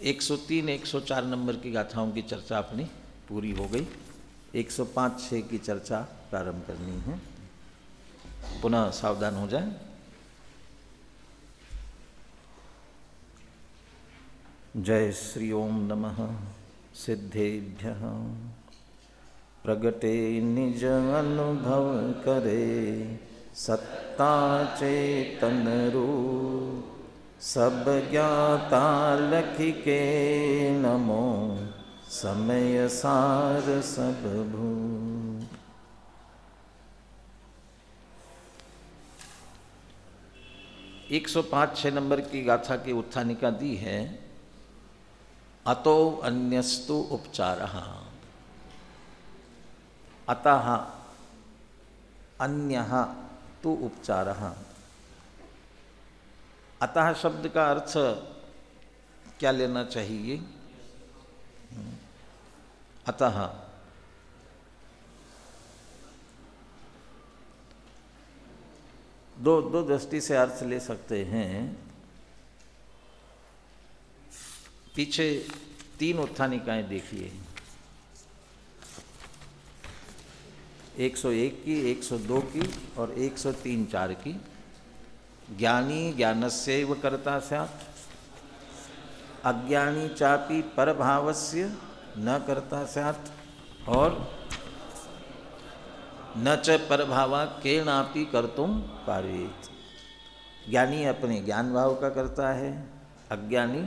103, 104 number की गाथाओं की चर्चा अपनी पूरी हो गई। 105-6 की चर्चा प्रारंभ करनी है। पुनः सावधान हो जाए। जय श्री ओम नमः सिद्धेभ्यः प्रगटे निज अनुभव करे सत्ता चेतन रूप सब ज्ञाता लख के नमो समय सार सब भू। 105-6 नंबर की गाथा की उत्थानिका दी है। अतो अन्यस्तु उपचारः, अतः अन्यः तु उपचारः। अतः शब्द का अर्थ क्या लेना चाहिए? अतः दो दृष्टि से अर्थ ले सकते हैं। पीछे 3 उत्थानिकाएं देखिए, 101 की, 102 की और 103-4 की। ज्ञानी ज्ञानस्यैव कर्ता स्यात्, अज्ञानी चापि परभावस्य न कर्ता स्यात्, और न च परभावा केनापि कर्तुम पारेत। ज्ञानी अपने ज्ञान भाव का करता है, अज्ञानी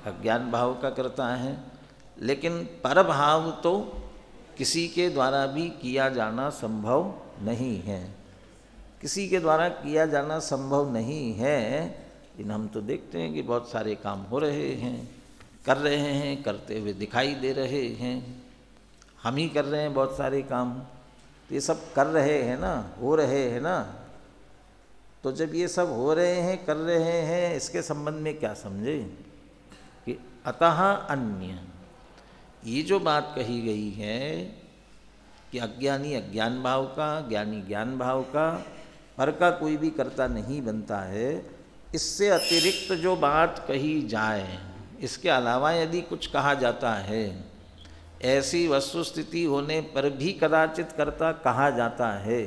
अज्ञान भाव का करता है, लेकिन परभाव तो किसी के द्वारा भी किया जाना संभव नहीं है। किसी के द्वारा किया जाना संभव नहीं है। लेकिन हम तो देखते हैं कि बहुत सारे काम हो रहे हैं, कर रहे हैं, करते हुए दिखाई दे रहे हैं। हम ही कर रहे हैं बहुत सारे काम, तो ये सब कर रहे हैं ना, हो रहे हैं ना। तो जब ये सब हो रहे हैं, कर रहे हैं, इसके संबंध में क्या समझे कि अतः अन्य, ये जो बात कही गई है कि अज्ञानी अज्ञान भाव का, ज्ञानी ज्ञान भाव का, पर का कोई भी कर्ता नहीं बनता है, इससे अतिरिक्त जो बात कही जाए, इसके अलावा यदि कुछ कहा जाता है, ऐसी वस्तु स्थिति होने पर भी कदाचित कर्ता कहा जाता है,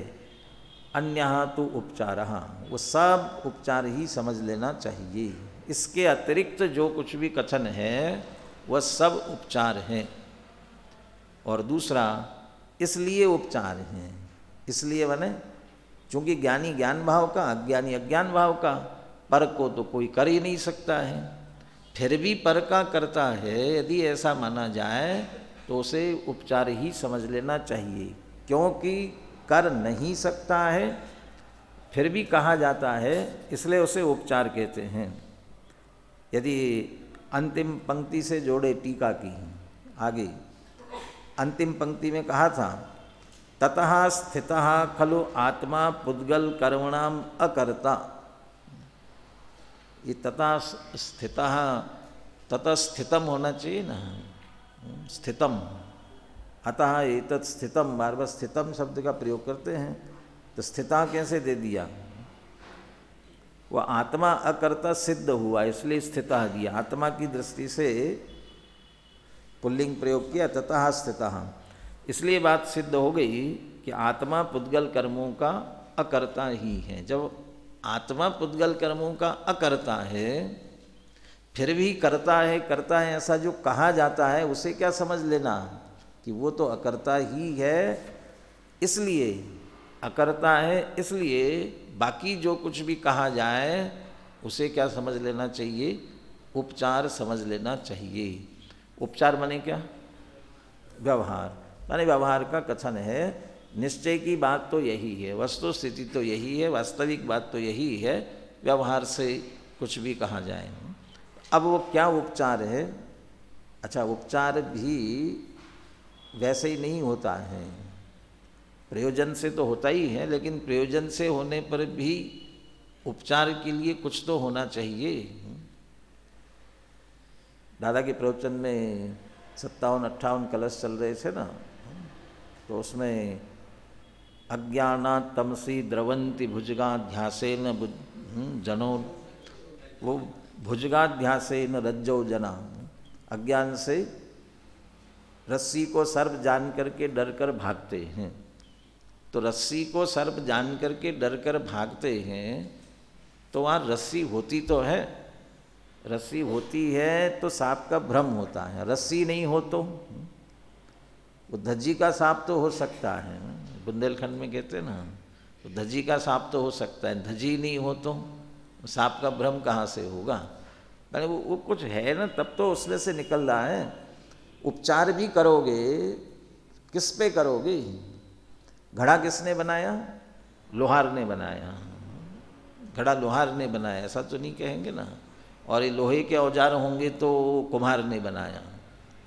अन्यः तु उपचारः, वो सब उपचार ही समझ लेना चाहिए। इसके अतिरिक्त जो कुछ भी कथन है वह सब उपचार है। और दूसरा, इसलिए उपचार हैं, इसलिए बने चूँकि ज्ञानी ज्ञान भाव का, अज्ञानी अज्ञान भाव का, पर को तो कोई कर ही नहीं सकता है, फिर भी पर का करता है, यदि ऐसा माना जाए तो उसे उपचार ही समझ लेना चाहिए। क्योंकि कर नहीं सकता है फिर भी कहा जाता है, इसलिए उसे उपचार कहते हैं। यदि अंतिम पंक्ति से जोड़े टीका की, आगे अंतिम पंक्ति में कहा था, ततः स्थितः खलु आत्मा पुद्गल कर्मणाम अकर्ता। ये ततः स्थितः, ततः स्थितम होना चाहिए ना, स्थितम। अतः एतत् स्थितम, बार बार स्थितम शब्द का प्रयोग करते हैं, तो स्थिता कैसे दे दिया? वह आत्मा अकर्ता सिद्ध हुआ, इसलिए स्थितः दिया। आत्मा की दृष्टि से पुल्लिंग प्रयोग किया, ततः स्थितः, इसलिए बात सिद्ध हो गई कि आत्मा पुद्गल कर्मों का अकर्ता ही है। जब आत्मा पुद्गल कर्मों का अकर्ता है, फिर भी करता है ऐसा जो कहा जाता है, उसे क्या समझ लेना कि वो तो अकर्ता ही है। इसलिए अकर्ता है, इसलिए बाकी जो कुछ भी कहा जाए उसे क्या समझ लेना चाहिए? उपचार समझ लेना चाहिए। उपचार माने क्या? व्यवहार, माने व्यवहार का कथन है। निश्चय की बात तो यही है, वस्तु स्थिति तो यही है, वास्तविक बात तो यही है, व्यवहार से कुछ भी कहा जाए। अब वो क्या उपचार है? अच्छा, उपचार भी वैसे ही नहीं होता है, प्रयोजन से तो होता ही है, लेकिन प्रयोजन से होने पर भी उपचार के लिए कुछ तो होना चाहिए। दादा के प्रवचन में 57-58 कलश चल रहे थे ना, तो उसमें अज्ञानात् तमसी द्रवंती भुजगाध्यासेन जनो, वो भुजगाध्यासेन रज्जो जना, अज्ञान से रस्सी को सर्प जान करके डर कर भागते हैं। तो रस्सी को सर्प जान करके डर कर भागते हैं, तो वहाँ रस्सी होती तो है, रस्सी होती है तो सांप का भ्रम होता है, रस्सी नहीं हो तो वो धज्जी का सांप तो हो सकता है, बुंदेलखंड में कहते हैं ना, तो धज्जी का सांप तो हो सकता है, धज्जी नहीं हो तो सांप का भ्रम कहाँ से होगा? मैंने वो कुछ है ना, तब तो उसमें से निकल रहा है। उपचार भी करोगे, किस पे करोगे? घड़ा किसने बनाया? लोहार ने बनाया। घड़ा लोहार ने बनाया ऐसा तो नहीं कहेंगे ना, और ये लोहे के औजार होंगे तो कुम्हार ने बनाया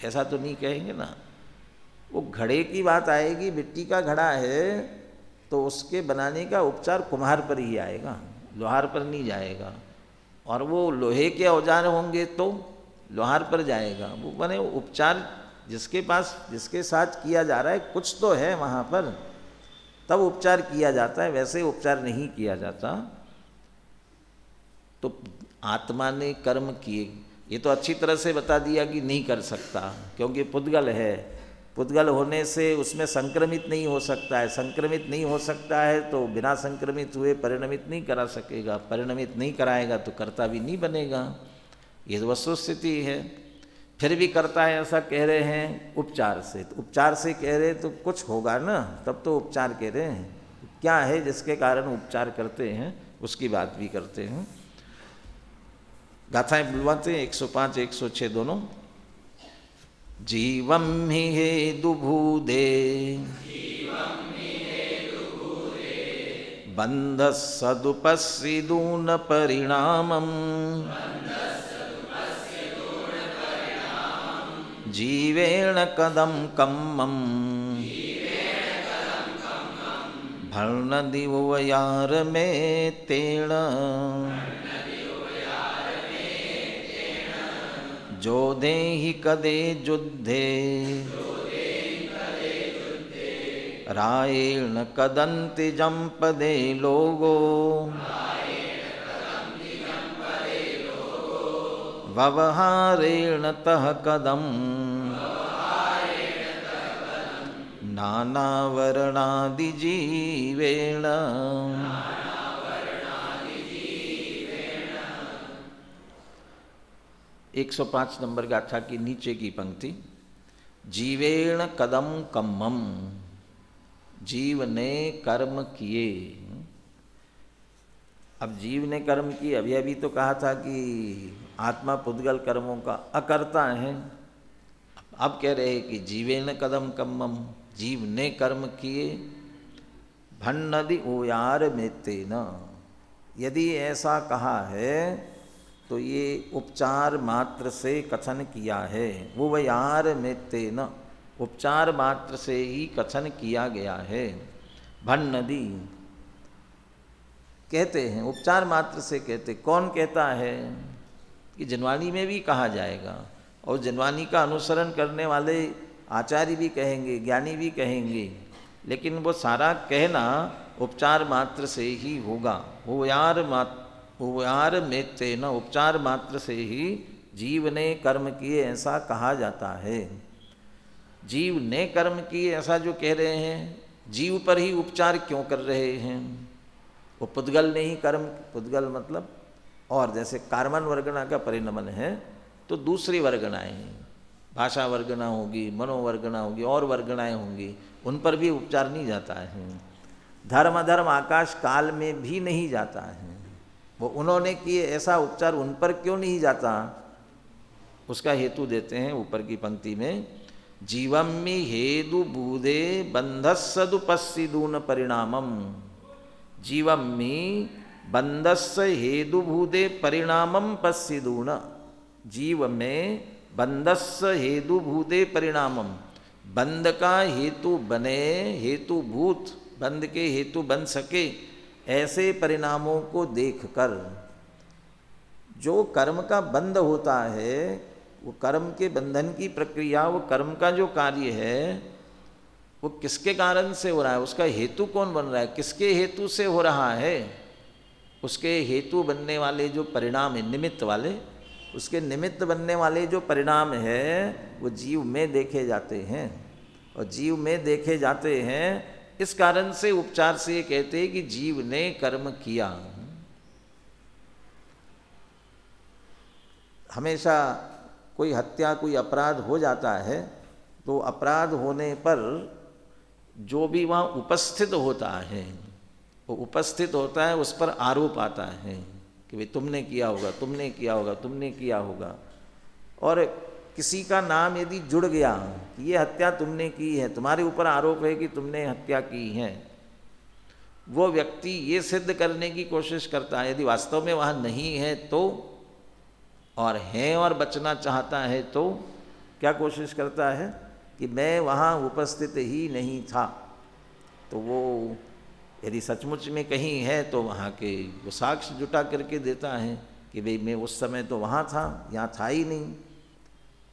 ऐसा तो नहीं कहेंगे ना। वो घड़े की बात आएगी, मिट्टी का घड़ा है तो उसके बनाने का उपचार कुम्हार पर ही आएगा, लोहार पर नहीं जाएगा। और वो लोहे के औजार होंगे तो लोहार पर जाएगा। वो बने उपचार जिसके पास जिसके साथ किया जा रहा है कुछ तो है वहाँ पर, तब उपचार किया जाता है, वैसे उपचार नहीं किया जाता। तो आत्मा ने कर्म किए, ये तो अच्छी तरह से बता दिया कि नहीं कर सकता, क्योंकि पुद्गल है, पुद्गल होने से उसमें संक्रमित नहीं हो सकता है, संक्रमित नहीं हो सकता है तो बिना संक्रमित हुए परिणमित नहीं करा सकेगा, परिणमित नहीं कराएगा तो कर्ता भी नहीं बनेगा। ये तो वस्तुस्थिति है। फिर भी करता है ऐसा कह रहे हैं उपचार से, तो उपचार से कह रहे तो कुछ होगा ना, तब तो उपचार कह रहे हैं। क्या है जिसके कारण उपचार करते हैं, उसकी बात भी करते हैं। गाथाएं बुलवाते हैं 105 106 दोनों। जीवम ही हेतु भूदे बंध सदुपस्सिदून परिणामम जीवेण कदम कम्मम भर्णदिवयार में तेण जोधे ही कदे युद्धे रायेण कदन्ति जंपदे लोगो व्यवहारेण तह कदम नानावर्णादि जीवेण। 105 नंबर गाथा की नीचे की पंक्ति, जीवेण कदम कम्मम, जीव ने कर्म किए। अब जीव ने कर्म किए, अभी अभी तो कहा था कि आत्मा पुद्गल कर्मों का अकर्ता है, अब कह रहे हैं कि जीवेण कदम कम्मम, जीव ने कर्म किए। भन्नदि ओयार में तेन, यदि ऐसा कहा है तो ये उपचार मात्र से कथन किया है। वो वयार में तेन, उपचार मात्र से ही कथन किया गया है। भन्नदि कहते हैं, उपचार मात्र से कहते, कौन कहता है कि जनवाणी में भी कहा जाएगा, और जनवाणी का अनुसरण करने वाले आचार्य भी कहेंगे, ज्ञानी भी कहेंगे, लेकिन वो सारा कहना उपचार मात्र से ही होगा। उपचार में तेन, उपचार मात्र से ही जीव ने कर्म किए ऐसा कहा जाता है। जीव ने कर्म किए ऐसा जो कह रहे हैं, जीव पर ही उपचार क्यों कर रहे हैं? वो पुद्गल ने ही कर्म, पुद्गल मतलब, और जैसे कार्मन वर्गणा का परिणमन है तो दूसरी वर्गणाएँ हैं, भाषा वर्गणा होगी, मनोवर्गणा होगी, और वर्गणाएँ होंगी, उन पर भी उपचार नहीं जाता है। धर्म अधर्म आकाश काल में भी नहीं जाता है। वो उन्होंने किए ऐसा उपचार उन पर क्यों नहीं जाता, उसका हेतु देते हैं ऊपर की पंक्ति में। जीवम्मि हेदु बूदे बंधस्सदुपस्सिदून परिणामम, जीवम्मि बंधस्स हेदु भूदे परिणामम पस्सिदून, जीव में बंधस्स हेतु भूदे परिणामम, बंध का हेतु बने, हेतु भूत, बंध के हेतु बन सके ऐसे परिणामों को देखकर, जो कर्म का बंध होता है, वो कर्म के बंधन की प्रक्रिया, वो कर्म का जो कार्य है वो किसके कारण से हो रहा है, उसका हेतु कौन बन रहा है, किसके हेतु से हो रहा है, उसके हेतु बनने वाले जो परिणाम है, निमित्त वाले, उसके निमित्त बनने वाले जो परिणाम है वो जीव में देखे जाते हैं, और जीव में देखे जाते हैं। इस कारण से उपचार से ये कहते हैं कि जीव ने कर्म किया। हमेशा कोई हत्या, कोई अपराध हो जाता है तो अपराध होने पर जो भी वहाँ उपस्थित होता है, वो उपस्थित होता है, उस पर आरोप आता है कि भाई तुमने किया होगा, तुमने किया होगा, तुमने किया होगा। और किसी का नाम यदि जुड़ गया कि ये हत्या तुमने की है, तुम्हारे ऊपर आरोप है कि तुमने हत्या की है, वो व्यक्ति ये सिद्ध करने की कोशिश करता है, यदि वास्तव में वहाँ नहीं है तो, और है और बचना चाहता है तो क्या कोशिश करता है कि मैं वहाँ उपस्थित ही नहीं था। तो वो यदि सचमुच में कहीं है तो वहाँ के वो साक्ष्य जुटा करके देता है कि भाई मैं उस समय तो वहाँ था, यहाँ था ही नहीं।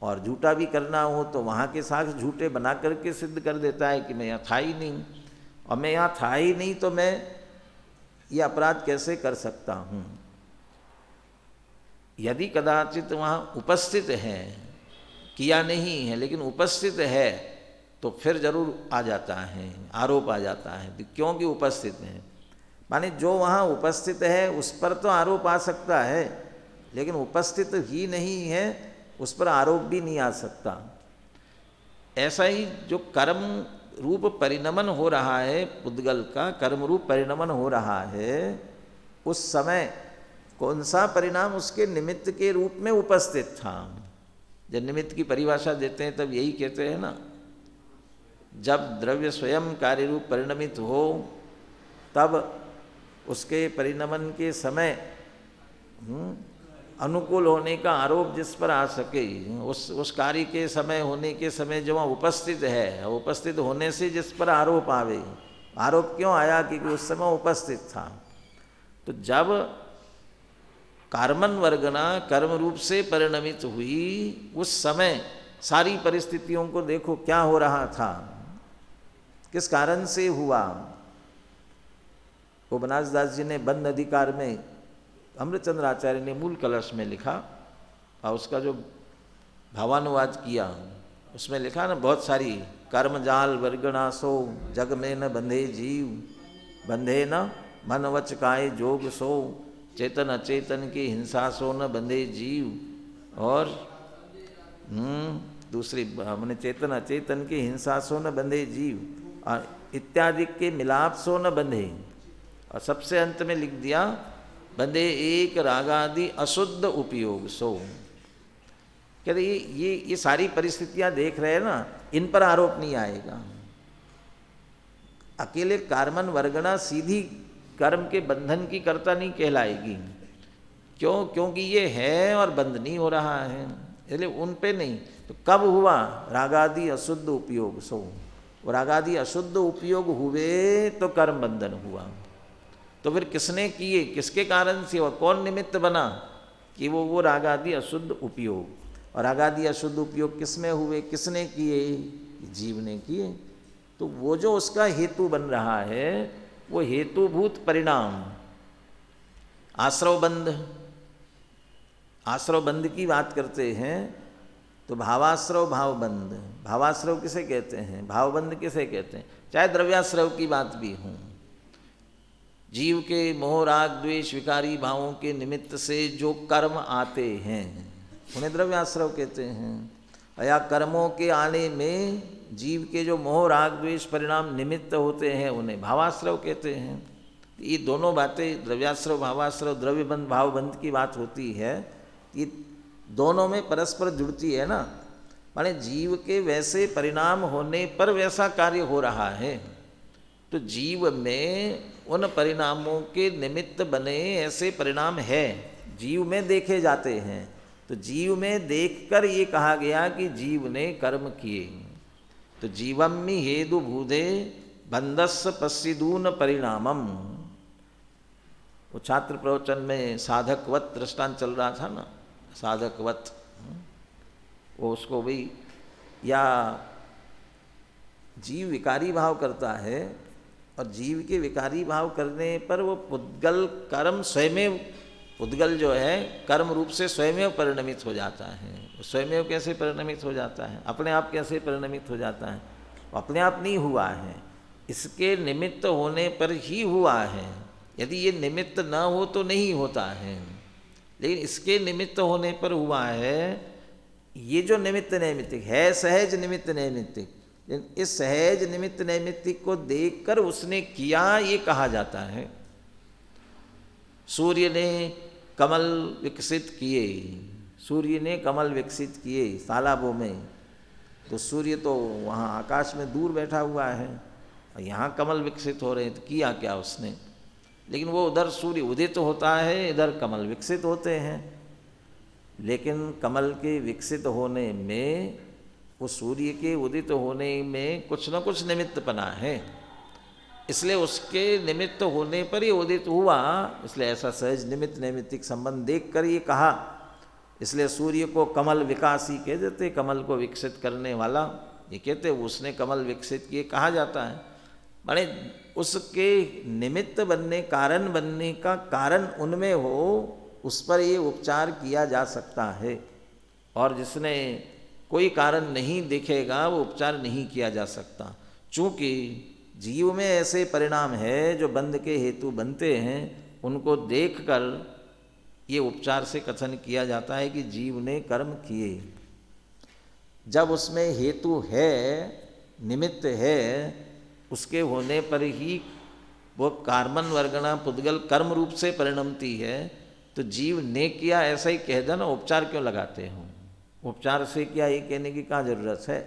और झूठा भी करना हो तो वहाँ के साक्ष्य झूठे बना करके सिद्ध कर देता है कि मैं यहाँ था ही नहीं, और मैं यहाँ था ही नहीं तो मैं ये अपराध कैसे कर सकता हूँ। यदि कदाचित वहाँ उपस्थित है, किया नहीं है लेकिन उपस्थित है, तो फिर जरूर आ जाता है, आरोप आ जाता है, क्योंकि उपस्थित है। माने जो वहाँ उपस्थित है उस पर तो आरोप आ सकता है, लेकिन उपस्थित ही नहीं है उस पर आरोप भी नहीं आ सकता। ऐसा ही जो कर्म रूप परिणमन हो रहा है, पुद्गल का कर्म रूप परिणमन हो रहा है, उस समय कौन सा परिणाम उसके निमित्त के रूप में उपस्थित था। जब निमित्त की परिभाषा देते हैं तब यही कहते हैं ना, जब द्रव्य स्वयं कार्य रूप परिणमित हो तब उसके परिणमन के समय अनुकूल होने का आरोप जिस पर आ सके, उस कार्य के समय होने के समय जो वहाँ उपस्थित है, उपस्थित होने से जिस पर आरोप आवे। आरोप क्यों आया? क्योंकि उस समय उपस्थित था। तो जब कार्मन वर्गना कर्म रूप से परिणमित हुई, उस समय सारी परिस्थितियों को देखो क्या हो रहा था, किस कारण से हुआ। वो बनासदास जी ने बंद अधिकार में अमृतचंद्र आचार्य ने मूल कलश में लिखा, और उसका जो भावानुवाद किया उसमें लिखा ना बहुत सारी, कर्मजाल वर्गणा सो जग में न बंधे जीव, बंधे न मन वच काय जोग सो, चेतन अचेतन की हिंसा सो न बंधे जीव। और दूसरी मैंने चेतन अचेतन की हिंसा सो न बंधे जीव, और इत्यादि के मिलाप सो न बंधे। और सबसे अंत में लिख दिया, बंधे एक रागादि अशुद्ध उपयोग सो। कहते ये सारी परिस्थितियां देख रहे हैं ना, इन पर आरोप नहीं आएगा। अकेले कार्मन वर्गना सीधी कर्म के बंधन की कर्ता नहीं कहलाएगी। क्यों? क्योंकि ये है और बंध नहीं हो रहा है, इसलिए उन पे नहीं। तो कब हुआ? रागादि अशुद्ध उपयोग सो। रागादि अशुद्ध उपयोग हुए तो कर्म बंधन हुआ। तो फिर किसने किए, किसके कारण से, और कौन निमित्त बना कि वो रागादि अशुद्ध उपयोग। और रागादि अशुद्ध उपयोग किसमें हुए, किसने किए? जीव ने किए। तो वो जो उसका हेतु बन रहा है, वो हेतुभूत परिणाम आश्रव बंध। आश्रव बंध की बात करते हैं तो भावाश्रव भावबंध। भावाश्रव किसे कहते हैं, भावबंध किसे कहते हैं? चाहे द्रव्याश्रव की बात भी हो, जीव के मोह राग द्वेष विकारी भावों के निमित्त से जो कर्म आते हैं उन्हें द्रव्याश्रव कहते हैं। या कर्मों के आने में जीव के जो मोह राग द्वेष परिणाम निमित्त होते हैं उन्हें भावाश्रव कहते हैं। ये दोनों बातें, द्रव्याश्रव भावाश्रव द्रव्यबंध भावबंध की बात होती है, ये दोनों में परस्पर जुड़ती है ना। माने जीव के वैसे परिणाम होने पर वैसा कार्य हो रहा है, तो जीव में उन परिणामों के निमित्त बने ऐसे परिणाम है, जीव में देखे जाते हैं। तो जीव में देखकर ये कहा गया कि जीव ने कर्म किए। तो जीवम्मि हेदु भूदे बंधस्स पश्चिदून परिणामम। वो छात्र प्रवचन में साधकवत दृष्टांत चल रहा था ना, साधकवत, वो उसको भी, या जीव विकारी भाव करता है, और जीव के विकारी भाव करने पर वो पुद्गल कर्म स्वयं पुद्गल जो है कर्म रूप से स्वयमेव परिणमित हो जाता है। स्वयमेव कैसे परिणमित हो जाता है, अपने आप कैसे परिणमित हो जाता है? अपने आप नहीं हुआ है, इसके निमित्त होने पर ही हुआ है। यदि ये निमित्त न हो तो नहीं होता है, लेकिन इसके निमित्त होने पर हुआ है। ये जो निमित्त नैमित्तिक है, सहज निमित्त नैमित्तिक, लेकिन इस सहज निमित्त नैमित्तिक को देखकर उसने किया, ये कहा जाता है। सूर्य ने कमल विकसित किए, सूर्य ने कमल विकसित किए तालाबों में, तो सूर्य तो वहाँ आकाश में दूर बैठा हुआ है और यहाँ कमल विकसित हो रहे हैं, तो किया क्या उसने? लेकिन वो उधर सूर्य उदित होता है, इधर कमल विकसित होते हैं। लेकिन कमल के विकसित होने में, वो सूर्य के उदित होने में कुछ न कुछ निमित्तपना है, इसलिए उसके निमित्त होने पर ही उदित हुआ। इसलिए ऐसा सहज निमित्त नैमित्तिक संबंध देख कर ये कहा। इसलिए सूर्य को कमल विकासी कह देते, कमल को विकसित करने वाला ये कहते, उसने कमल विकसित किए कहा जाता है। माने उसके निमित्त बनने, कारण बनने का कारण उनमें हो, उस पर ये उपचार किया जा सकता है। और जिसने कोई कारण नहीं दिखेगा वो उपचार नहीं किया जा सकता। चूँकि जीव में ऐसे परिणाम है जो बंध के हेतु बनते हैं, उनको देखकर ये उपचार से कथन किया जाता है कि जीव ने कर्म किए। जब उसमें हेतु है, निमित्त है, उसके होने पर ही वो कार्मन वर्गणा पुद्गल कर्म रूप से परिणमती है। तो जीव ने किया ऐसा ही कह देना, उपचार क्यों लगाते हो? उपचार से क्या ये कहने की क्या जरूरत है?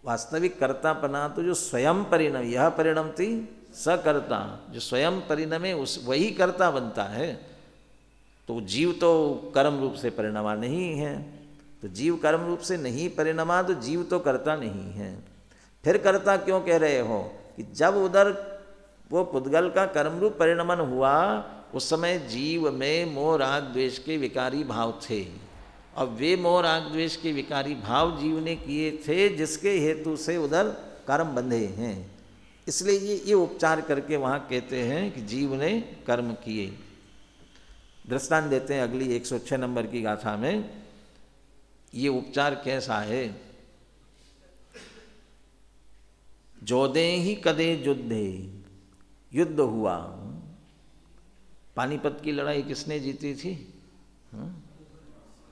वास्तविक कर्तापना तो जो स्वयं परिणम, यह परिणमती सकर्ता, जो स्वयं परिणमे उस वही कर्ता बनता है। तो जीव तो कर्म रूप से परिणमा नहीं है, तो जीव कर्म रूप से नहीं परिणमा, तो जीव तो कर्ता नहीं है। फिर कर्ता क्यों कह रहे हो? कि जब उधर वो पुद्गल का कर्म रूप परिणमन हुआ, उस समय जीव में मोह राग द्वेष के विकारी भाव थे, और वे मोह राग द्वेष के विकारी भाव जीव ने किए थे, जिसके हेतु से उधर कर्म बंधे हैं। इसलिए ये उपचार करके वहाँ कहते हैं कि जीव ने कर्म किए। दृष्टांत देते हैं अगली 106 नंबर की गाथा में। ये उपचार कैसा है? जोदे ही कदे युद्धे, युद्ध हुआ। पानीपत की लड़ाई किसने जीती थी?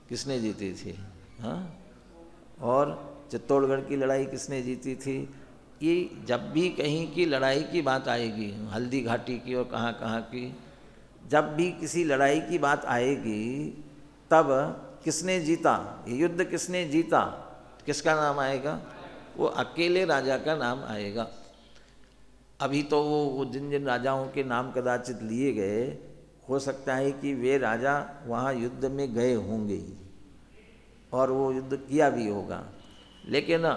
किसने जीती थी? हाँ। और चित्तौड़गढ़ की लड़ाई किसने जीती थी? ये जब भी कहीं की लड़ाई की बात आएगी, हल्दी घाटी की और कहाँ कहाँ की, जब भी किसी लड़ाई की बात आएगी, तब किसने जीता, ये युद्ध किसने जीता, किसका नाम आएगा? वो अकेले राजा का नाम आएगा। अभी तो वो जिन जिन राजाओं के नाम कदाचित लिए गए, हो सकता है कि वे राजा वहाँ युद्ध में गए होंगे और वो युद्ध किया भी होगा। लेकिन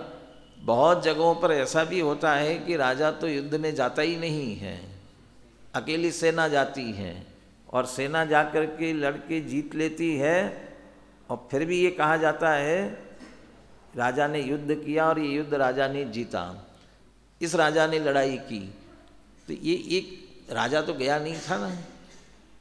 बहुत जगहों पर ऐसा भी होता है कि राजा तो युद्ध में जाता ही नहीं है, अकेली सेना जाती है और सेना जाकर के लड़के जीत लेती है, और फिर भी ये कहा जाता है राजा ने युद्ध किया और ये युद्ध राजा ने जीता, इस राजा ने लड़ाई की। तो ये एक राजा तो गया नहीं था ना,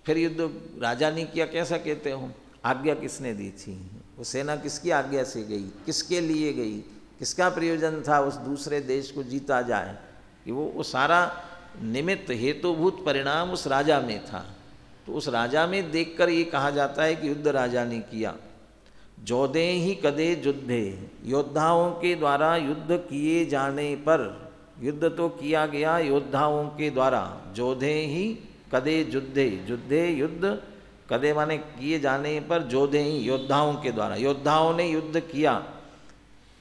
फिर युद्ध राजा ने किया कैसा कहते हो? आज्ञा किसने दी थी? वो सेना किसकी आज्ञा से गई, किसके लिए गई, किसका प्रयोजन था उस दूसरे देश को जीता जाए? कि वो सारा निमित्त हेतुभूत परिणाम उस राजा में था। तो उस राजा में देखकर ये कहा जाता है कि युद्ध राजा ने किया। जोदे ही कदे युद्धे, योद्धाओं के द्वारा युद्ध किए जाने पर, युद्ध तो किया गया योद्धाओं के द्वारा। जोधे ही कदे युद्धे, युद्धे युद्ध, कदे माने किए जाने पर, जोधे ही योद्धाओं के द्वारा, योद्धाओं ने युद्ध किया।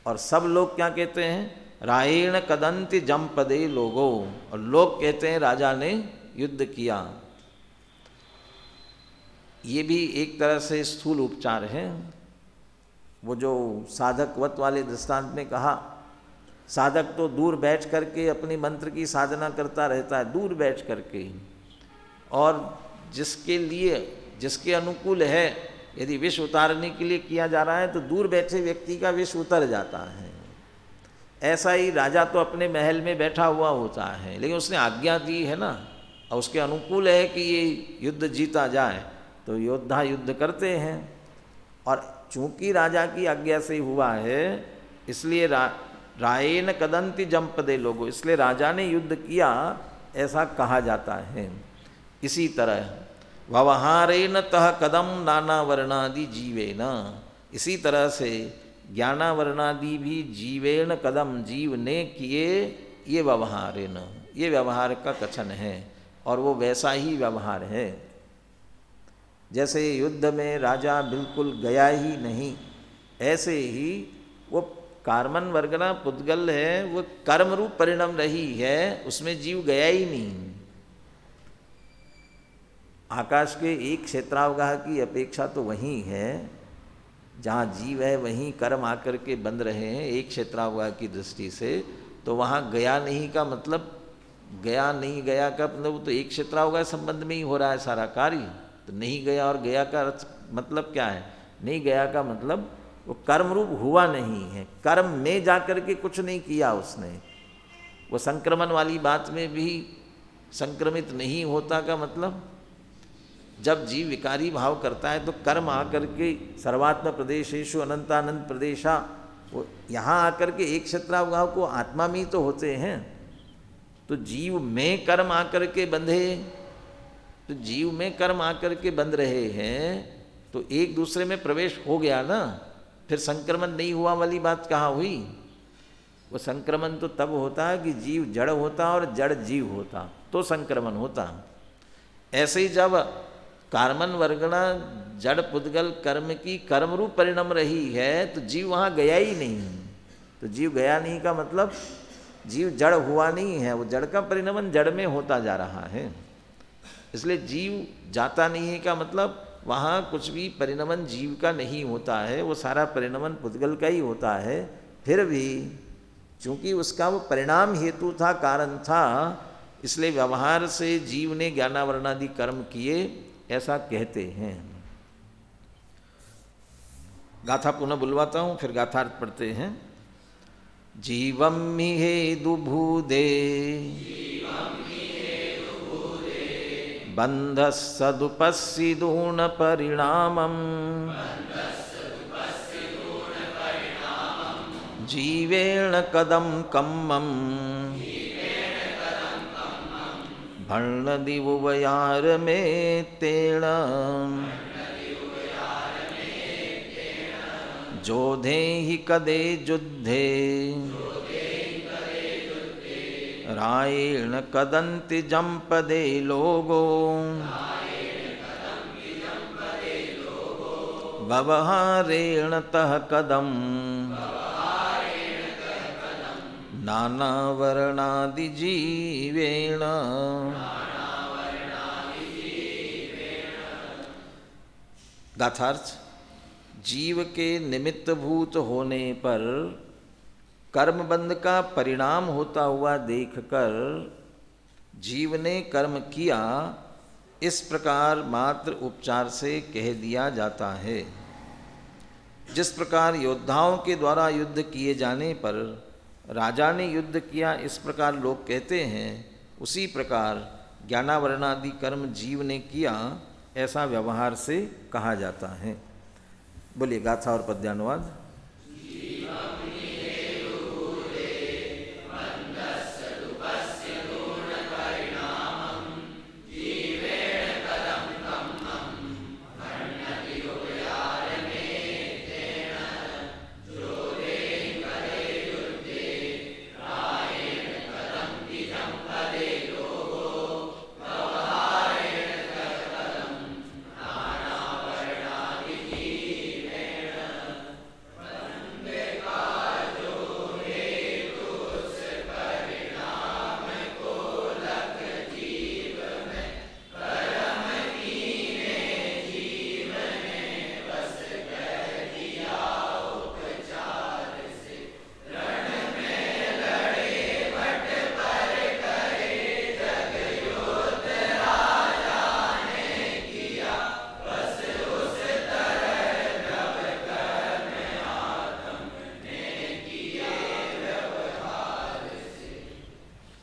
और सब लोग क्या कहते हैं? रायेण कदंति जमपदे लोगो, और लोग कहते हैं राजा ने युद्ध किया। ये भी एक तरह से स्थूल उपचार है। वो जो साधकवत वाले दृष्टांत में कहा, साधक तो दूर बैठ करके अपनी मंत्र की साधना करता रहता है, दूर बैठ करके, और जिसके लिए, जिसके अनुकूल है, यदि विष उतारने के लिए किया जा रहा है तो दूर बैठे व्यक्ति का विष उतर जाता है। ऐसा ही राजा तो अपने महल में बैठा हुआ होता है, लेकिन उसने आज्ञा दी है ना, और उसके अनुकूल है कि ये युद्ध जीता जाए, तो योद्धा युद्ध करते हैं। और चूंकि राजा की आज्ञा से हुआ है, इसलिए रायेन कदंति जंपदे लोगो, इसलिए राजा ने युद्ध किया ऐसा कहा जाता है। इसी तरह व्यवहारेन तह कदम नाना वर्णादि जीवेन, इसी तरह से ज्ञानावर्णादि भी जीवेन कदम, जीव ने किए, ये व्यवहारेन, ये व्यवहार का कथन है। और वो वैसा ही व्यवहार है जैसे युद्ध में राजा बिल्कुल गया ही नहीं, ऐसे ही वो कार्मन वर्गना पुद्गल है, वो कर्म रूप परिणाम रही है, उसमें जीव गया ही नहीं। आकाश के एक क्षेत्रावगाह की अपेक्षा तो वहीं है, जहाँ जीव है वहीं कर्म आकर के बंध रहे हैं एक क्षेत्रावगाह की दृष्टि से। तो वहाँ गया नहीं का मतलब, गया नहीं गया का मतलब तो एक क्षेत्रावगाह संबंध में ही हो रहा है सारा कार्य। तो नहीं गया और गया का मतलब क्या है? नहीं गया का मतलब वो कर्म रूप हुआ नहीं है, कर्म में जाकर के कुछ नहीं किया उसने। वो संक्रमण वाली बात में भी संक्रमित नहीं होता का मतलब, जब जीव विकारी भाव करता है तो कर्म आकर के सर्वात्म प्रदेशेषु अनंतानंद प्रदेशा, वो यहाँ आकर के एक क्षेत्रावगाह को आत्मा में तो होते हैं। तो जीव में कर्म आकर के बंधे, तो जीव में कर्म आकर के बंध रहे हैं, तो एक दूसरे में प्रवेश हो गया ना, फिर संक्रमण नहीं हुआ वाली बात कहाँ हुई? वो संक्रमण तो तब होता है कि जीव जड़ होता और जड़ जीव होता, तो संक्रमण होता। ऐसे ही जब कार्मन वर्गना जड़ पुद्गल कर्म की कर्म रूप परिणाम रही है, तो जीव वहाँ गया ही नहीं। तो जीव गया नहीं का मतलब जीव जड़ हुआ नहीं है, वो जड़ का परिणमन जड़ में होता जा रहा है। इसलिए जीव जाता नहीं है का मतलब वहाँ कुछ भी परिणमन जीव का नहीं होता है, वो सारा परिणमन पुद्गल का ही होता है। फिर भी चूँकि उसका वो परिणाम हेतु था, कारण था, इसलिए व्यवहार से जीव ने ज्ञानावरणादि कर्म किए, ऐसा कहते हैं। गाथा पुनः बुलवाता हूँ, फिर गाथार्थ पढ़ते हैं। जीवम मिहेदु भूदे बंध सदुपस्सिदूण परिणामम जीवेण कदम कम्मम भण्णदिवुवयार में तेण जोधे ही कदे जुद्धे रायेण कदंति जंपदे लोगो व्यवहारेण तह कदम नाना वर्णादि जीवेण। गाथार्थ, जीव के निमित्तभूत होने पर कर्मबंध का परिणाम होता हुआ देखकर जीव ने कर्म किया, इस प्रकार मात्र उपचार से कह दिया जाता है। जिस प्रकार योद्धाओं के द्वारा युद्ध किए जाने पर राजा ने युद्ध किया, इस प्रकार लोग कहते हैं, उसी प्रकार ज्ञानावरणादि कर्म जीव ने किया, ऐसा व्यवहार से कहा जाता है। बोलिए गाथा और पद्यानुवाद।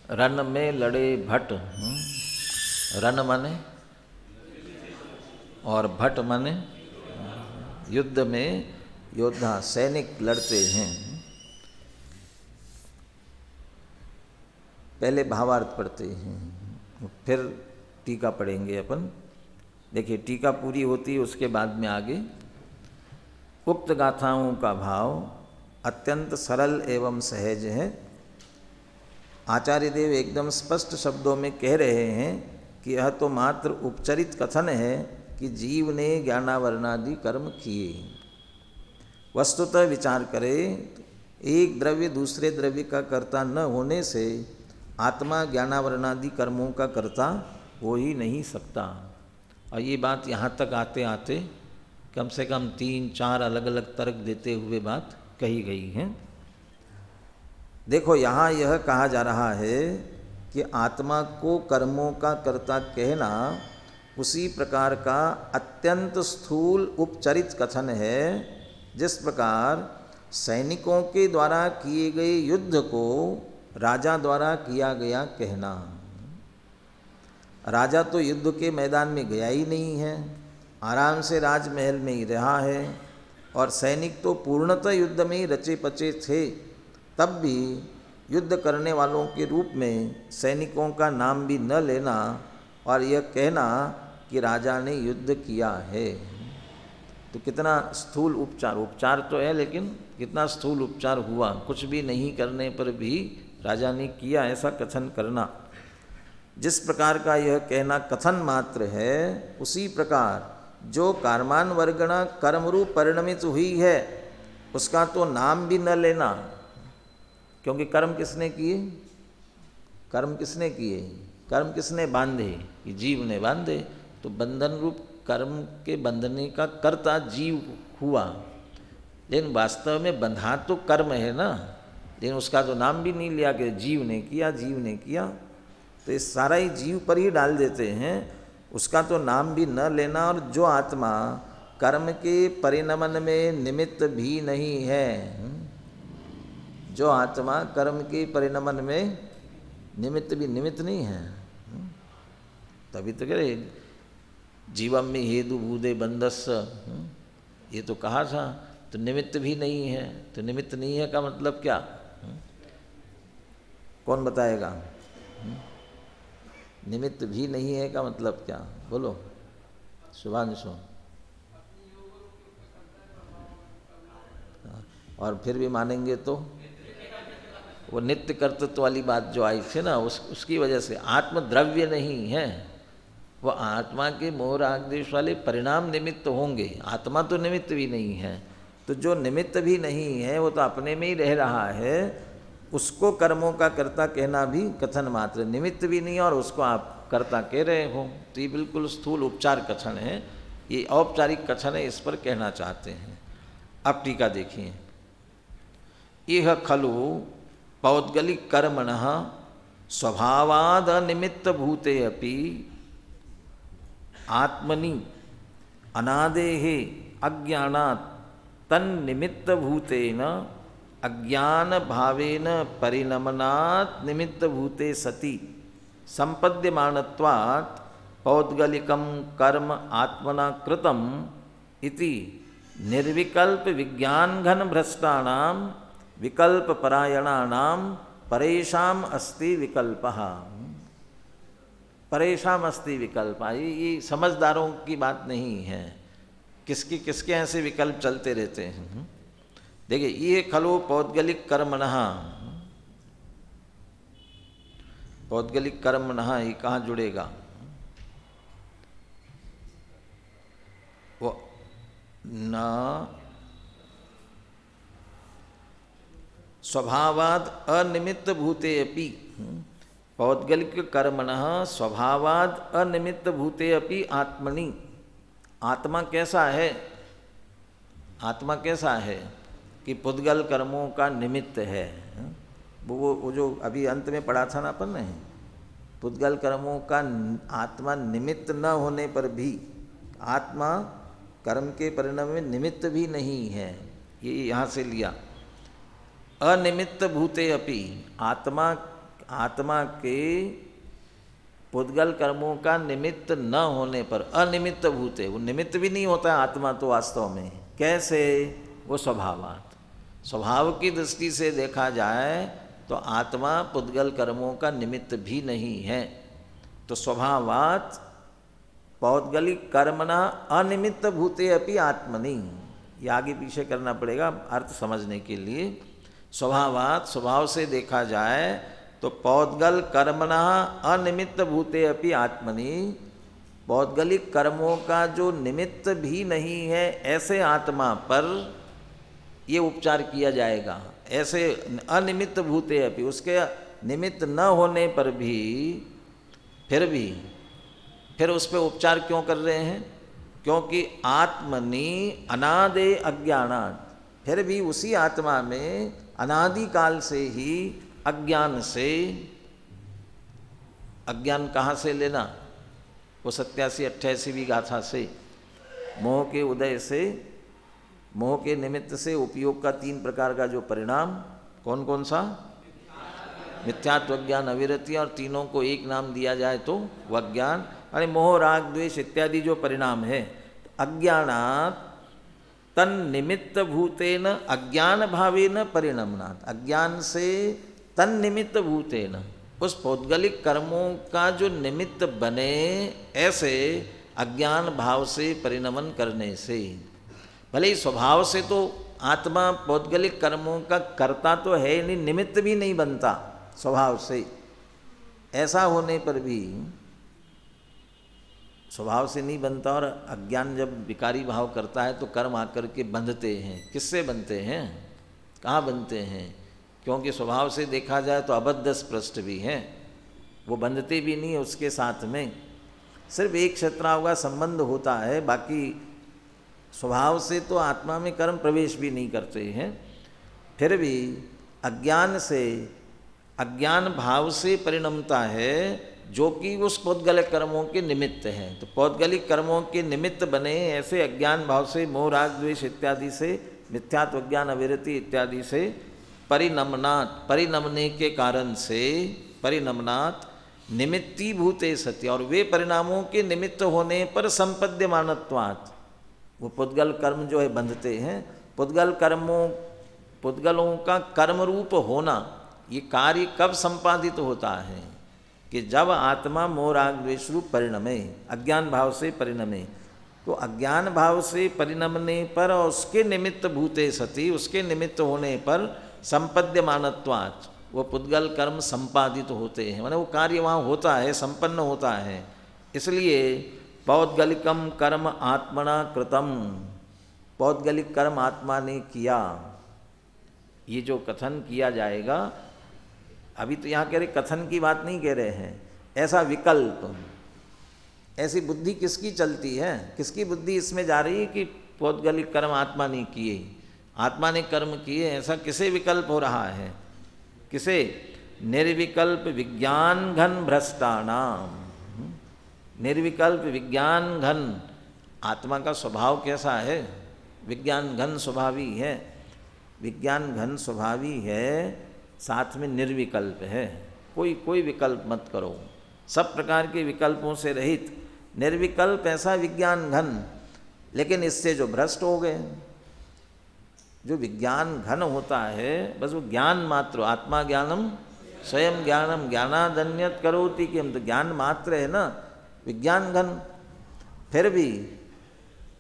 रन में लड़े भट, रण माने और भट माने युद्ध में योद्धा सैनिक लड़ते हैं। पहले भावार्थ पढ़ते हैं फिर टीका पढ़ेंगे अपन। देखिए टीका पूरी होती है उसके बाद में आगे उक्त गाथाओं का भाव अत्यंत सरल एवं सहज है। आचार्य देव एकदम स्पष्ट शब्दों में कह रहे हैं कि यह तो मात्र उपचरित कथन है कि जीव ने ज्ञानावरणादि कर्म किए। वस्तुतः विचार करें तो एक द्रव्य दूसरे द्रव्य का कर्ता न होने से आत्मा ज्ञानावरणादि कर्मों का कर्ता हो ही नहीं सकता। और ये बात यहाँ तक आते आते कम से कम 3-4 अलग अलग तर्क देते हुए बात कही गई है। देखो यहाँ यह कहा जा रहा है कि आत्मा को कर्मों का कर्ता कहना उसी प्रकार का अत्यंत स्थूल उपचरित कथन है जिस प्रकार सैनिकों के द्वारा किए गए युद्ध को राजा द्वारा किया गया कहना। राजा तो युद्ध के मैदान में गया ही नहीं है, आराम से राजमहल में ही रहा है। और सैनिक तो पूर्णतः युद्ध में ही रचे पचे थे, तब भी युद्ध करने वालों के रूप में सैनिकों का नाम भी न लेना और यह कहना कि राजा ने युद्ध किया है, तो कितना स्थूल उपचार। उपचार तो है लेकिन कितना स्थूल उपचार हुआ। कुछ भी नहीं करने पर भी राजा ने किया ऐसा कथन करना। जिस प्रकार का यह कहना कथन मात्र है उसी प्रकार जो कर्मान वर्गणा कर्मरूप परिणमित हुई है उसका तो नाम भी न लेना, क्योंकि कर्म किसने किए? कर्म किसने किए? कर्म किसने बांधे? कि जीव ने बांधे। तो बंधन रूप कर्म के बंधने का कर्ता जीव हुआ, लेकिन वास्तव में बंधा तो कर्म है ना, लेकिन उसका तो नाम भी नहीं लिया कि जीव ने किया, जीव ने किया। तो ये सारा ही जीव पर ही डाल देते हैं, उसका तो नाम भी न लेना। और जो आत्मा कर्म के परिणमन में निमित्त भी नहीं है, जो आत्मा कर्म के परिणमन में निमित्त भी निमित्त नहीं है, तभी तो कह रहे जीवम में हेतु भूदे बंधस, ये तो कहा था। तो निमित्त भी नहीं है, तो निमित्त नहीं है का मतलब क्या? कौन बताएगा? निमित्त भी नहीं है का मतलब क्या? बोलो शुभांशु। और फिर भी मानेंगे तो वो नित्य कर्तृत्व वाली बात जो आई थी ना, उसकी वजह से आत्म द्रव्य नहीं है, वो आत्मा के मोह राग द्वेष वाले परिणाम निमित्त होंगे, आत्मा तो निमित्त भी नहीं है। तो जो निमित्त भी नहीं है वो तो अपने में ही रह रहा है, उसको कर्मों का कर्ता कहना भी कथन मात्र। निमित्त भी नहीं और उसको आप कर्ता कह रहे हो, तो ये बिल्कुल स्थूल उपचार कथन है, ये औपचारिक कथन है, इस पर कहना चाहते हैं। अब टीका देखिए। इह खलु पौद्गलिक कर्मणः स्वभावाद निमित्त भूते अपि आत्मनि अनादेहे अज्ञानात् तन्निमित्त भूतेन अज्ञान भावेन परिणमनात् निमित्त भूते सति संपद्यमानत्वात् पौद्गलिकं कर्म आत्मना कृतम इति निर्विकल्प विज्ञान घन भ्रष्टानां विकल्प परायणानां परेषाम अस्ति विकल्पः। परेशान अस्ति विकल्प, ये समझदारों की बात नहीं है। किसके ऐसे विकल्प चलते रहते हैं। देखिए ये खलो पौद्गलिक कर्मणः, पौद्गलिक कर्मणः ये कहाँ जुड़ेगा? वो न स्वभावाद अनिमित्त भूते अपि, पौद्गलिक कर्मणः स्वभावाद अनिमित्त भूते अपि आत्मनि। आत्मा कैसा है? आत्मा कैसा है कि पुद्गल कर्मों का निमित्त है। वो जो अभी अंत में पढ़ा था ना अपन ने, पुद्गल कर्मों का आत्मा निमित्त न होने पर भी आत्मा कर्म के परिणाम में निमित्त भी नहीं है, ये यहाँ से लिया। अनिमित्त भूते अपि, आत्मा के पुद्गल कर्मों का निमित्त न होने पर अनिमित्त भूते, वो निमित्त भी नहीं होता है आत्मा तो वास्तव में। कैसे? वो स्वभावात, स्वभाव की दृष्टि से देखा जाए तो आत्मा पुद्गल कर्मों का निमित्त भी नहीं है। तो स्वभावात पौद्गलिक कर्मणा अनिमित्त भूते अपि आत्मनि, ये आगे पीछे करना पड़ेगा अर्थ समझने के लिए। स्वभावात, स्वभाव से देखा जाए तो पौद्गल कर्मणा अनिमित्त भूते अपि आत्मनि, पौद्गलिक कर्मों का जो निमित्त भी नहीं है ऐसे आत्मा पर ये उपचार किया जाएगा। ऐसे अनिमित्त भूते अपि, उसके निमित्त न होने पर भी फिर उस पर उपचार क्यों कर रहे हैं? क्योंकि आत्मनि अनादे अज्ञानात्, फिर भी उसी आत्मा में अनादि काल से ही अज्ञान से, अज्ञान कहाँ से लेना? वो 87-88वीं गाथा से, मोह के उदय से, मोह के निमित्त से उपयोग का 3 प्रकार का जो परिणाम, कौन कौन सा? मिथ्यात्व, ज्ञान, अविरति, और तीनों को एक नाम दिया जाए तो वह ज्ञान, यानी मोह, राग, द्वेष इत्यादि जो परिणाम है। अज्ञानात् तन निमित्त भूतेन अज्ञान भावेन परिणमनात्, अज्ञान से तन निमित्त भूतेन, उस पौद्गलिक कर्मों का जो निमित्त बने ऐसे अज्ञान भाव से परिणमन करने से, भले ही स्वभाव से तो आत्मा पौद्गलिक कर्मों का कर्ता तो है नहीं, निमित्त भी नहीं बनता स्वभाव से, ऐसा होने पर भी स्वभाव से नहीं बनता। और अज्ञान जब विकारी भाव करता है तो कर्म आकर के बंधते हैं। किससे बनते हैं? कहाँ बनते हैं? क्योंकि स्वभाव से देखा जाए तो अबद्ध स्पृष्ट भी हैं, वो बंधते भी नहीं, उसके साथ में सिर्फ एक शत्राव का संबंध होता है, बाकी स्वभाव से तो आत्मा में कर्म प्रवेश भी नहीं करते हैं। फिर भी अज्ञान से, अज्ञान भाव से परिणमता है जो कि उस पौद्गलिक कर्मों के निमित्त हैं। तो पौद्गलिक कर्मों के निमित्त बने ऐसे अज्ञान भाव से, मोह, राग, द्वेष इत्यादि से, मिथ्यात्व, ज्ञान, अविरति इत्यादि से परिणमनात्, परिणमने के कारण से, परिणमनात् निमित्ती भूते सत्य, और वे परिणामों के निमित्त होने पर संपद्यमानत्वात्, वो पुद्गल कर्म जो है बंधते हैं। पुद्गल कर्मों, पुद्गलों का कर्म रूप होना, ये कार्य कब संपादित होता है? कि जब आत्मा मोह, राग, द्वेष रूप परिणमे, अज्ञान भाव से परिणमे। तो अज्ञान भाव से परिणमने पर और उसके निमित्त भूते सति, उसके निमित्त होने पर संपद्यमानत्वात्, वो पुद्गल कर्म संपादित होते हैं, माने वो कार्य वहाँ होता है, संपन्न होता है। इसलिए पौद्गलिकम कर्म आत्मना कृतम, पौद्गलिक कर्म आत्मा ने किया, ये जो कथन किया जाएगा, अभी तो यहाँ कह रहे कथन की बात नहीं कह रहे हैं, ऐसा विकल्प, ऐसी बुद्धि किसकी चलती है? किसकी बुद्धि इसमें जा रही है कि पौद्गलिक कर्म आत्मा ने किए, आत्मा ने कर्म किए, ऐसा किसे विकल्प हो रहा है? किसे? निर्विकल्प विज्ञान घन भ्रष्टानाम, निर्विकल्प विज्ञान घन। आत्मा का स्वभाव कैसा है? विज्ञान घन स्वभावी है, विज्ञान घन स्वभावी है, साथ में निर्विकल्प है। कोई विकल्प मत करो, सब प्रकार के विकल्पों से रहित निर्विकल्प ऐसा विज्ञान घन। लेकिन इससे जो भ्रष्ट हो गए, जो विज्ञान घन होता है बस वो ज्ञान मात्र, आत्मा ज्ञानम स्वयं ज्ञानम ज्ञानादन्यत करोति, कि हम तो ज्ञान मात्र है ना, विज्ञान घन। फिर भी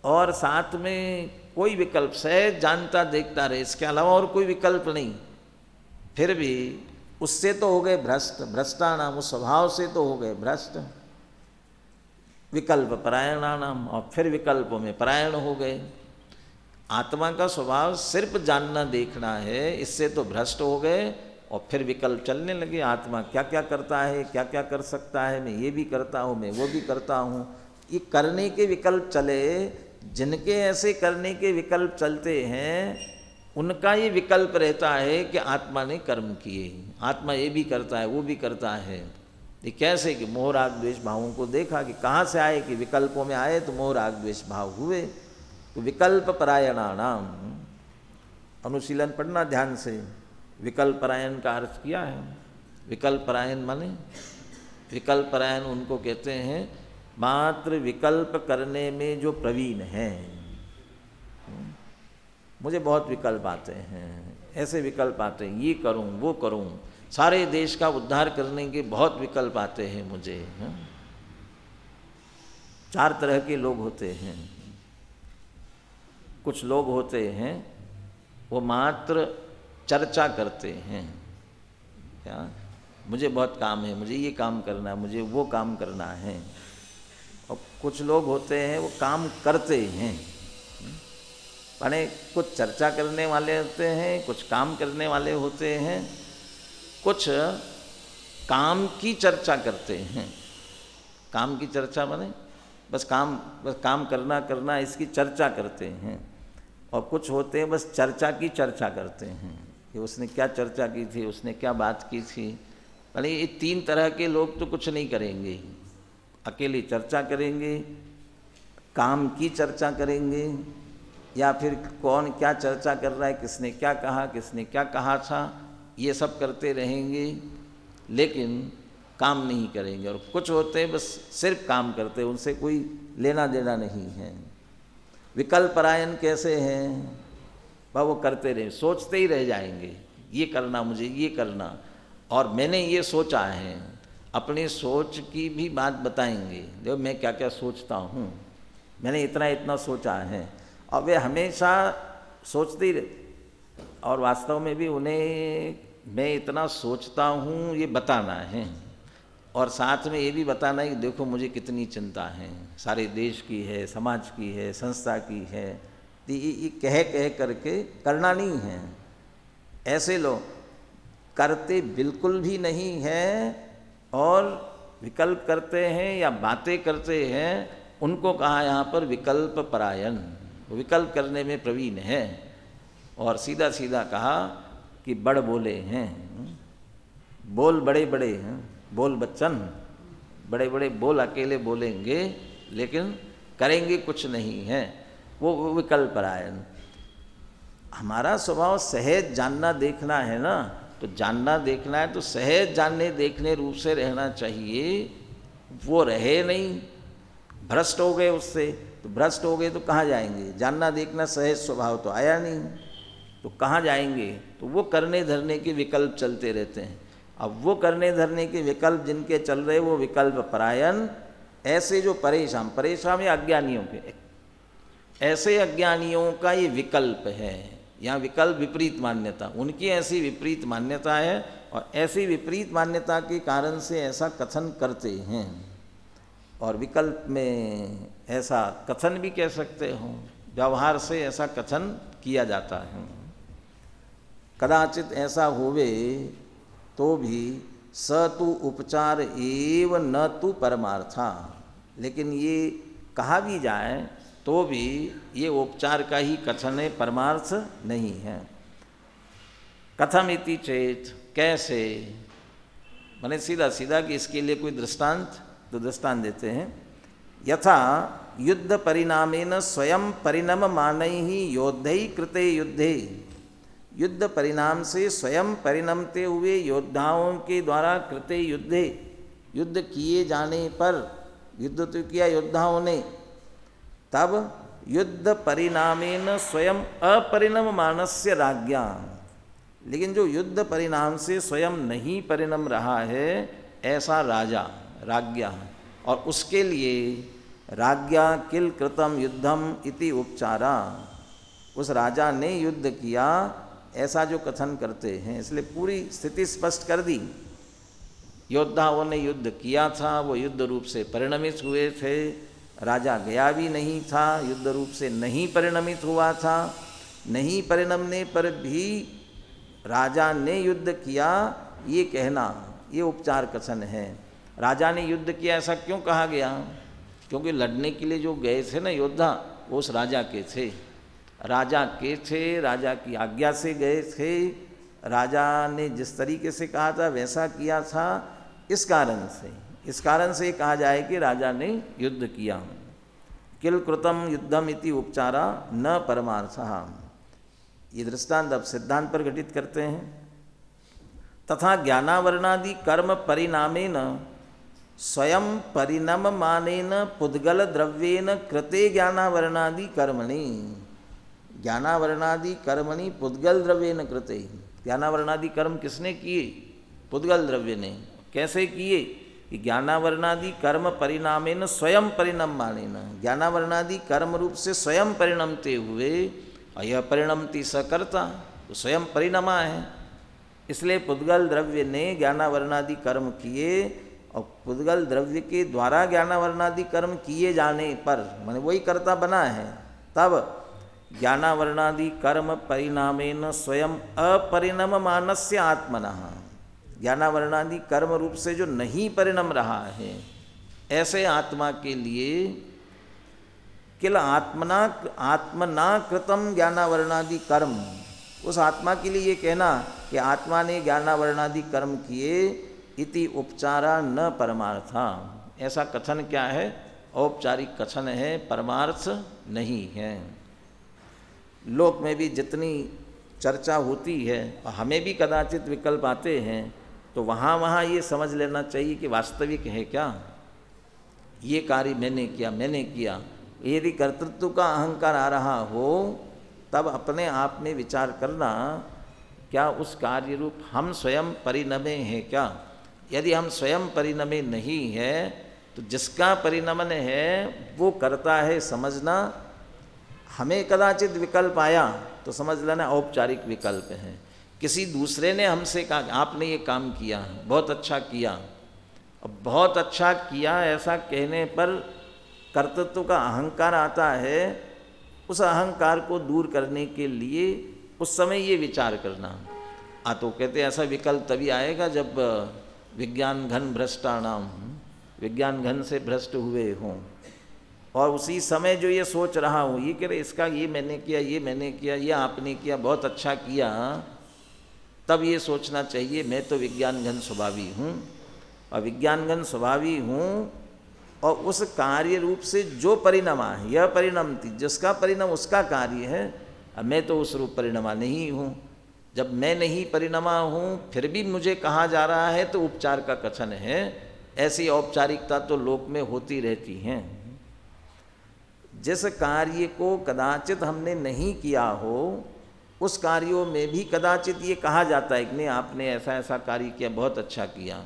और साथ में कोई विकल्प, सहज जानता देखता रहे, इसके अलावा और कोई विकल्प नहीं। फिर भी उससे तो हो गए भ्रष्ट, भ्रष्टानाम, उस स्वभाव से तो हो गए भ्रष्ट। विकल्प परायणानाम, और फिर विकल्पों में परायण हो गए। आत्मा का स्वभाव सिर्फ जानना देखना है, इससे तो भ्रष्ट हो गए और फिर विकल्प चलने लगे। आत्मा क्या क्या करता है, क्या क्या कर सकता है, मैं ये भी करता हूँ, मैं वो भी करता हूँ, ये करने के विकल्प चले। जिनके ऐसे करने के विकल्प चलते हैं उनका ये विकल्प रहता है कि आत्मा ने कर्म किए, आत्मा ये भी करता है, वो भी करता है। ये कैसे? कि मोह, राग, द्वेष भावों को देखा कि कहाँ से आए, कि विकल्पों में आए तो मोह, राग, द्वेष भाव हुए। तो विकल्प परायणानाम, अनुशीलन पढ़ना ध्यान से। विकल्प परायण का अर्थ किया है, विकल्प परायण माने विकल्प परायण उनको कहते हैं मात्र विकल्प करने में जो प्रवीण हैं। मुझे बहुत विकल्प आते हैं, ऐसे विकल्प आते हैं, ये करूं वो करूं, सारे देश का उद्धार करने के बहुत विकल्प आते हैं मुझे। 4 तरह के लोग होते हैं। कुछ लोग होते हैं वो मात्र चर्चा करते हैं, क्या मुझे बहुत काम है, मुझे ये काम करना है, मुझे वो काम करना है। और कुछ लोग होते हैं वो काम करते हैं, माने कुछ चर्चा करने वाले होते हैं, कुछ काम करने वाले होते हैं, कुछ काम की चर्चा करते हैं। काम की चर्चा माने बस काम करना इसकी चर्चा करते हैं। और कुछ होते हैं बस चर्चा की चर्चा करते हैं कि उसने क्या चर्चा की थी, उसने क्या बात की थी। माने ये 3 तरह के लोग तो कुछ नहीं करेंगे, अकेले चर्चा करेंगे, काम की चर्चा करेंगे, या फिर कौन क्या चर्चा कर रहा है, किसने क्या कहा था, ये सब करते रहेंगे लेकिन काम नहीं करेंगे। और कुछ होते हैं बस सिर्फ काम करते हैं, उनसे कोई लेना देना नहीं है। विकल्प परायण कैसे हैं? वह वो करते रहे, सोचते ही रह जाएंगे, ये करना, मुझे ये करना, और मैंने ये सोचा है। अपनी सोच की भी बात बताएंगे, देखो मैं क्या क्या सोचता हूँ, मैंने इतना इतना सोचा है। और वे हमेशा सोचते ही रहे। और वास्तव में भी उन्हें मैं इतना सोचता हूँ ये बताना है, और साथ में ये भी बताना है कि देखो मुझे कितनी चिंता है, सारे देश की है, समाज की है, संस्था की है। तो ये कह करके करना नहीं है। ऐसे लोग करते बिल्कुल भी नहीं हैं और विकल्प करते हैं या बातें करते हैं, उनको कहा यहाँ पर विकल्प परायण, विकल्प करने में प्रवीण है। और सीधा सीधा कहा कि बड़ बोले हैं, बोल बड़े बड़े हैं, बोल बच्चन, बड़े बड़े बोल अकेले बोलेंगे लेकिन करेंगे कुछ नहीं है, वो विकल्प परायण। हमारा स्वभाव सहज जानना देखना है ना, तो जानना देखना है तो सहज जानने देखने रूप से रहना चाहिए। वो रहे नहीं, भ्रष्ट हो गए उससे, तो भ्रष्ट हो गए तो कहाँ जाएंगे? जानना देखना सहज स्वभाव तो आया नहीं, तो कहाँ जाएंगे? तो वो करने धरने के विकल्प चलते रहते हैं। अब वो करने धरने के विकल्प जिनके चल रहे वो विकल्प परायण। ऐसे जो परेशान या अज्ञानियों के, ऐसे अज्ञानियों का ये विकल्प है। यहाँ विकल्प विपरीत मान्यता, उनकी ऐसी विपरीत मान्यता है, और ऐसी विपरीत मान्यता के कारण से ऐसा कथन करते हैं। और विकल्प में ऐसा कथन भी कह सकते हो, व्यवहार से ऐसा कथन किया जाता है। कदाचित ऐसा होवे तो भी स तु उपचार एव न तु परमार्था, लेकिन ये कहा भी जाए तो भी ये उपचार का ही कथन है, परमार्थ नहीं है। कथम इति चेत, कैसे? मैंने सीधा सीधा कि इसके लिए कोई दृष्टांत, तो दृष्टांत देते हैं। यथा युद्ध परिणामेन स्वयं परिणम मानैहि योद्धै कृते युद्धे, युद्ध परिणाम से स्वयं परिणमते हुए योद्धाओं के द्वारा कृते युद्धे, युद्ध किए जाने पर, युद्ध तो किया योद्धाओं ने, तब युद्ध परिणामेन स्वयं अपरिणम मानस्य राज्ञा, लेकिन जो युद्ध परिणाम से स्वयं नहीं परिणम रहा है ऐसा राजा, राज्ञा, और उसके लिए राज्ञा किल कृतम युद्धम इति उपचारा, उस राजा ने युद्ध किया ऐसा जो कथन करते हैं। इसलिए पूरी स्थिति स्पष्ट कर दी। योद्धाओं ने युद्ध किया था, वो युद्ध रूप से परिणमित हुए थे, राजा गया भी नहीं था, युद्ध रूप से नहीं परिणमित हुआ था। नहीं परिणमने पर भी राजा ने युद्ध किया, ये कहना ये उपचार कथन है। राजा ने युद्ध किया ऐसा क्यों कहा गया? क्योंकि लड़ने के लिए जो गए थे ना योद्धा, वो उस राजा के थे, राजा की आज्ञा से गए थे, राजा ने जिस तरीके से कहा था वैसा किया था। इस कारण से कहा जाए कि राजा ने युद्ध किया। किल कृतम युद्धम इति उपचारा न परमार्थः, ये दृष्टांत अब सिद्धांत पर घटित करते हैं। तथा ज्ञानावरणादि कर्म परिणामेन स्वयं परिणम मानेन पुद्गल द्रव्येन कृते ज्ञानावरणादि कर्मणि। ज्ञानावरणादि कर्मणि पुद्गल द्रव्येन कृते। ज्ञानावरणादि कर्म किसने किए? पुद्गल द्रव्य ने। कैसे किए? कि ज्ञानावरणादि कर्म परिणामेन स्वयं परिणम मानेन। ज्ञानावरणादि कर्म रूप से स्वयं परिणमते हुए, यह परिणमति सकर्ता, तो स्वयं परिणमा है। इसलिए पुद्गल द्रव्य ने ज्ञानावरणादि कर्म किए, और पुद्गल द्रव्य के द्वारा ज्ञानावरणादि कर्म किए जाने पर, माने वही कर्ता बना है, तब ज्ञानावरणादि कर्म परिणामेन स्वयं अपरिणम मानस्य आत्मनः। ज्ञानावरणादि कर्म रूप से जो नहीं परिणम रहा है, ऐसे आत्मा के लिए किल आत्मना कृतम ज्ञानावरणादि कर्म, उस आत्मा के लिए ये कहना कि आत्मा ने ज्ञानावरणादि कर्म किए, इति उपचारा न परमार्था, ऐसा कथन क्या है? औपचारिक कथन है, परमार्थ नहीं है। लोक में भी जितनी चर्चा होती है, हमें भी कदाचित विकल्प आते हैं, तो वहाँ ये समझ लेना चाहिए कि वास्तविक है क्या? ये कार्य मैंने किया। यदि कर्तृत्व का अहंकार आ रहा हो, तब अपने आप में विचार करना, क्या उस कार्य रूप हम स्वयं परिणमे हैं क्या? यदि हम स्वयं परिणमे नहीं है, तो जिसका परिणमन है वो करता है, समझना। हमें कदाचित विकल्प आया तो समझ लेना औपचारिक विकल्प है। किसी दूसरे ने हमसे कहा आपने ये काम किया, बहुत अच्छा किया। अब बहुत अच्छा किया ऐसा कहने पर कर्तृत्व का अहंकार आता है। उस अहंकार को दूर करने के लिए उस समय ये विचार करना। तो कहते ऐसा विकल्प तभी आएगा जब विज्ञान घन भ्रष्टानाम, विज्ञान घन से भ्रष्ट हुए हों, और उसी समय जो ये सोच रहा हूँ, ये कह रहे इसका ये मैंने किया, ये आपने किया, बहुत अच्छा किया, तब ये सोचना चाहिए मैं तो विज्ञान घन स्वभावी हूँ, और विज्ञान घन स्वभावी हूँ, और उस कार्य रूप से जो परिणमा है, यह परिणम थी, जिसका परिणाम उसका कार्य है, मैं तो उस रूप परिणमा नहीं हूँ। जब मैं नहीं परिणमा हूँ फिर भी मुझे कहा जा रहा है, तो उपचार का कथन है। ऐसी औपचारिकता तो लोक में होती रहती हैं। जिस कार्य को कदाचित हमने नहीं किया हो, उस कार्यों में भी कदाचित ये कहा जाता है कि नहीं आपने ऐसा ऐसा कार्य किया, बहुत अच्छा किया।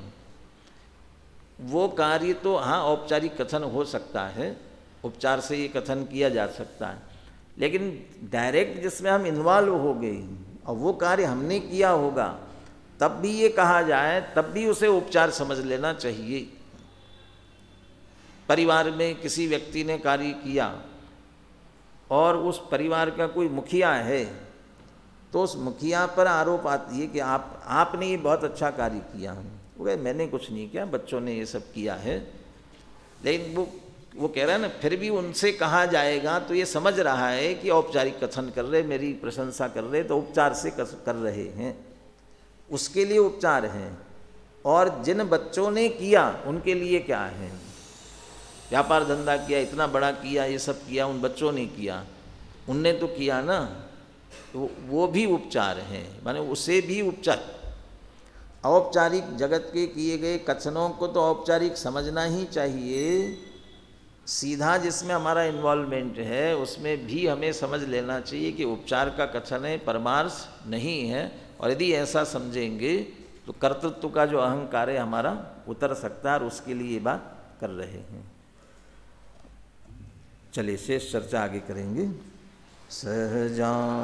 वो कार्य तो हाँ औपचारिक कथन हो सकता है, उपचार से ये कथन किया जा सकता है, लेकिन डायरेक्ट जिसमें हम इन्वॉल्व हो गए और वो कार्य हमने किया होगा, तब भी ये कहा जाए, तब भी उसे उपचार समझ लेना चाहिए। परिवार में किसी व्यक्ति ने कार्य किया और उस परिवार का कोई मुखिया है, तो उस मुखिया पर आरोप आती है कि आपने ये बहुत अच्छा कार्य किया। वो कहे मैंने कुछ नहीं किया, बच्चों ने ये सब किया है। लेकिन वो कह रहा है ना, फिर भी उनसे कहा जाएगा तो ये समझ रहा है कि औपचारिक कथन कर रहे, मेरी प्रशंसा कर रहे, तो उपचार से कर रहे हैं, उसके लिए उपचार है। और जिन बच्चों ने किया उनके लिए क्या है? व्यापार धंधा किया, इतना बड़ा किया, ये सब किया, उन बच्चों ने किया, उनने तो किया ना, तो वो भी उपचार है, माने उसे भी उपचार। औपचारिक जगत के किए गए कथनों को तो औपचारिक समझना ही चाहिए। सीधा जिसमें हमारा इन्वॉल्वमेंट है उसमें भी हमें समझ लेना चाहिए कि उपचार का कथन है, परमार्थ नहीं है। और यदि ऐसा समझेंगे तो कर्तृत्व का जो अहंकार है हमारा उतर सकता है, और उसके लिए ये बात कर रहे हैं। चलिए शेष चर्चा आगे करेंगे। सहजानंदी